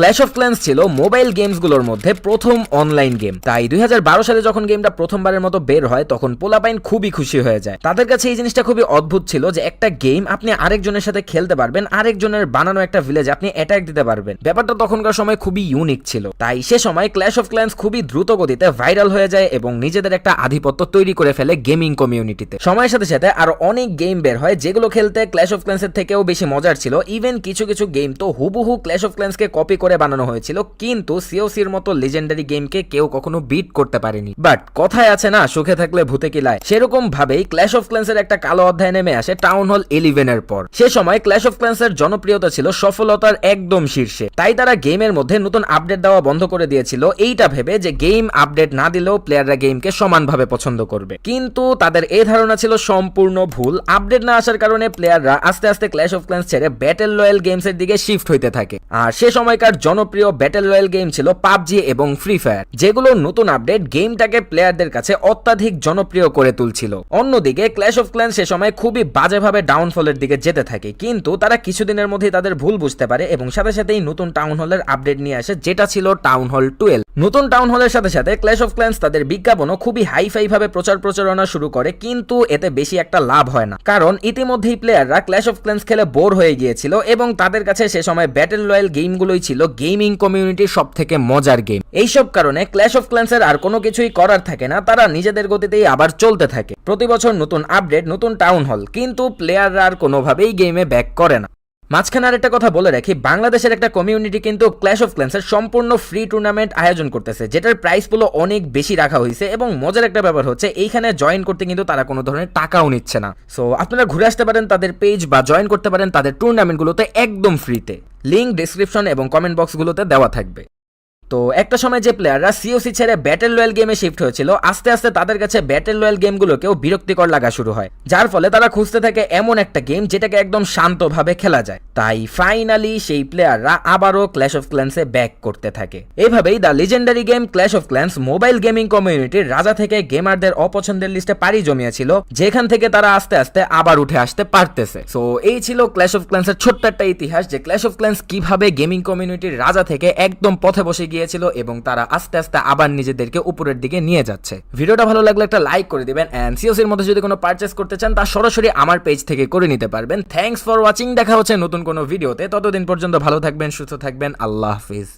Clash of clans ছিল mobile গেমসগুলোর মধ্যে প্রথম অনলাইন গেম। তাই 2012 সালে যখন গেমটা প্রথমবারের মতো বের হয় তখন পোলাপাইন খুবই খুশি হয়ে যায়। তাদের কাছে এই জিনিসটা খুবই অদ্ভুত ছিল যে একটা গেম আপনি আরেকজনের সাথে খেলতে পারবেন, আরেকজনের বানানো একটা ভিলেজে আপনি অ্যাটাক দিতে পারবেন। ব্যাপারটা তখনকার সময় খুবই ইউনিক ছিল। তাই সে সময় ক্ল্যাশ অফ ক্ল্যান্স খুবই দ্রুত গতিতে ভাইরাল হয়ে যায় এবং নিজেদের একটা আধিপত্য তৈরি করে ফেলে গেমিং কমিউনিটিতে। সময়ের সাথে সাথে আরো অনেক গেম বের হয় যেগুলো খেলতে ক্ল্যাশ অফ ক্ল্যান্সের থেকেও বেশি মজার ছিল। ইভেন কিছু কিছু গেম তো হুবহু ক্ল্যাশ অফ ক্ল্যান্সকে কপি করে বানানো হয়েছিল, কিন্তু সিওসির মতো লেজেন্ডারি গেমকে কেউ কখনো বিট করতে পারেনি। বাট কথায় আছে না, সুখে থাকলে ভূতে কিলায়, সেরকম ভাবেই ক্ল্যাশ অফ ক্ল্যান্সের একটা কালো অধ্যায় নেমে আসে টাউন হল 11 এর পর। সে সময় ক্ল্যাশ অফ ক্ল্যান্সের জনপ্রিয়তা ছিল সফলতার একদম শীর্ষে। তাই তারা গেমের মধ্যে নতুন আপডেট দেওয়া বন্ধ করে দিয়েছিল, এইটা ভেবে যে গেম আপডেট না দিলেও প্লেয়াররা গেমকে সমানভাবে পছন্দ করবে। কিন্তু তাদের এই ধারণা ছিল সম্পূর্ণ ভুল। আপডেট না আসার কারণে প্লেয়াররা আস্তে আস্তে ক্ল্যাশ অফ ক্ল্যান্স ছেড়ে ব্যাটেল রয়্যাল গেমসের দিকে শিফট হইতে থাকে। আর সে সময়কার জনপ্রিয় ব্যাটেল রয়্যাল গেম ছিল পাবজি এবং ফ্রি ফায়ার, যেগুলোর নতুন আপডেট গেমটাকে প্লেয়ারদের কাছে অত্যাধিক জনপ্রিয় করে তুলছিল। অন্যদিকে ক্ল্যাশ অফ ক্ল্যান্স সে সময় খুবই বাজেভাবে ডাউনফলের দিকে যেতে থাকে, কিন্তু তারা কিছুদিনের মধ্যেই তাদের ভুল বুঝতে পারে এবং সাথে সাথেই নতুন টাউন হলের আপডেট নিয়ে আসে, যেটা ছিল টাউন হল 12। নতুন টাউন হলের সাথে সাথে ক্ল্যাশ অফ ক্ল্যান্স তাদের বিজ্ঞাপনও খুবই হাইফাই ভাবে প্রচারণা শুরু করে, কিন্তু এতে বেশি একটা লাভ হয় না, কারণ ইতিমধ্যেই প্লেয়াররা ক্ল্যাশ অফ ক্ল্যান্স খেলে বোর হয়ে গিয়েছিল এবং তাদের কাছে সে সময় ব্যাটেল রয়্যাল গেমগুলোই ছিল গেমিং কমিউনিটির সব থেকে মজার গেম। এইসব কারণে ক্ল্যাশ অফ ক্ল্যান্সের আর কোনো কিছুই করার থাকে না, তারা নিজেদের গতিতেই আবার চলতে থাকে। প্রতি বছর নতুন আপডেট, নতুন টাউন হল, কিন্তু প্লেয়াররা আর কোনোভাবেই গেমে ব্যাক করে না। মাঝখানে আর একটা কথা বলে রাখি, বাংলাদেশের একটা কমিউনিটি কিন্তু ক্ল্যাশ অফ ক্ল্যান্সের সম্পূর্ণ ফ্রি টুর্নামেন্ট আয়োজন করতেছে, যেটার প্রাইস পুলো অনেক বেশি রাখা হয়েছে। এবং মজার একটা ব্যাপার হচ্ছে এইখানে জয়েন করতে কিন্তু তারা কোনো ধরনের টাকাও নিচ্ছে না। সো আপনারা ঘুরে আসতে পারেন তাদের পেজ বা জয়েন করতে পারেন তাদের টুর্নামেন্টগুলোতে একদম ফ্রিতে। লিঙ্ক ডেসক্রিপশন এবং কমেন্ট বক্সগুলোতে দেওয়া থাকবে। তো একটা সময় যে প্লেয়াররা সিওসি ছেড়ে ব্যাটেল রয়্যাল গেমে শিফট হয়েছিল, আস্তে আস্তে তাদের কাছে ব্যাটেল রয়্যাল গেমগুলোকেও বিরক্তিকর লাগা শুরু হয়, যার ফলে তারা খুঁজতে থাকে এমন একটা গেম যেটাকে একদম শান্তভাবে খেলা যায়। তাই ফাইনালি সেই প্লেয়াররা আবারও ক্ল্যাশ অফ ক্ল্যান্সে ব্যাক করতে থাকে। এইভাবেই the legendary game clash of clans mobile gaming কমিউনিটির রাজা থেকে গেমারদের অপছন্দের লিস্টে পাড়ি জমিয়েছিল, যেখান থেকে তারা আস্তে আস্তে আবার উঠে আসতে পারতেছে। সো এই ছিল ক্ল্যাশ অফ ক্ল্যান্সের ছোট্ট একটা ইতিহাস, যে ক্ল্যাশ অফ ক্ল্যান্স কিভাবে গেমিং কমিউনিটির রাজা থেকে একদম পথে বসে গিয়েছিল এবং তারা আস্তে আস্তে আবার নিজেদেরকে উপরের দিকে নিয়ে যাচ্ছে। ভিডিওটা ভালো লাগলে একটা লাইক করে দিবেন, এন্ড সিওসির মধ্যে যদি কোনো পারচেজ করতে চান তা সরাসরি আমার পেজ থেকে করে নিতে পারবেন। থ্যাঙ্কস ফর ওয়াচিং, দেখা হচ্ছে নতুন কোনো ভিডিওতে। ততদিন পর্যন্ত ভালো থাকবেন, সুস্থ থাকবেন, আল্লাহ হাফিজ।